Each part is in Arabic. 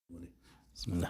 بسم الله.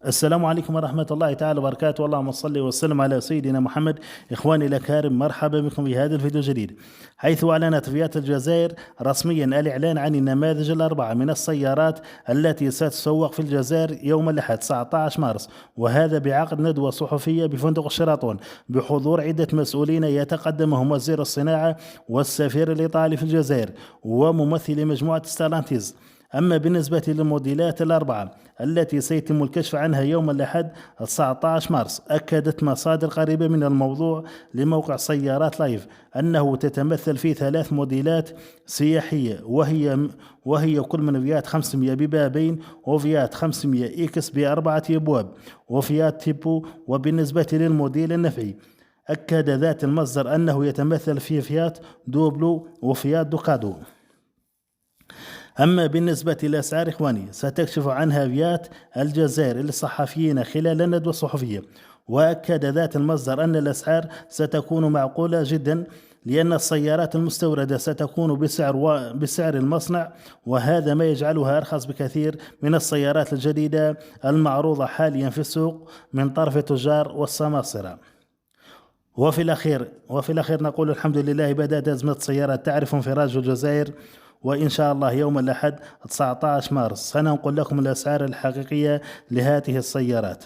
السلام عليكم ورحمة الله تعالى وبركاته، اللهم صل وسلم على سيدنا محمد. إخواني الأكارم، مرحبا بكم في هذا الفيديو الجديد، حيث أعلنت فيات الجزائر رسميا الإعلان عن النماذج الأربعة من السيارات التي ستسوق في الجزائر يوم الأحد 19 مارس، وهذا بعقد ندوة صحفية بفندق الشيراتون بحضور عدة مسؤولين يتقدمهم وزير الصناعة والسفير الإيطالي في الجزائر وممثلي مجموعة ستالانتيز. أما بالنسبة للموديلات الأربعة التي سيتم الكشف عنها يوم الأحد 19 مارس، أكدت مصادر قريبة من الموضوع لموقع سيارات لايف أنه تتمثل في 3 موديلات سياحية، وهي كل من فيات 500 ببابين، وفيات 500 إكس ب4 أبواب، وفيات تيبو. وبالنسبة للموديل النفعي، أكد ذات المصدر أنه يتمثل في فيات دوبلو وفيات دوكادو. أما بالنسبة للأسعار إخواني، ستكشف عنها فيات الجزائر للصحفيين خلال الندوة الصحفية، وأكد ذات المصدر أن الأسعار ستكون معقولة جدا، لأن السيارات المستوردة ستكون بسعر المصنع، وهذا ما يجعلها أرخص بكثير من السيارات الجديدة المعروضة حاليا في السوق من طرف التجار والسماسرة. وفي الأخير نقول الحمد لله، بدأت أزمة السيارات تعرف انفراج الجزائر، وإن شاء الله يوم الأحد 19 مارس سننقل لكم الأسعار الحقيقية لهذه السيارات.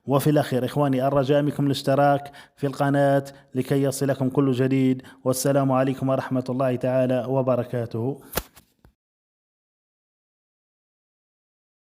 وفي الأخير إخواني، الرجاء منكم الاشتراك في القناة لكي يصلكم كل جديد، والسلام عليكم ورحمة الله تعالى وبركاته.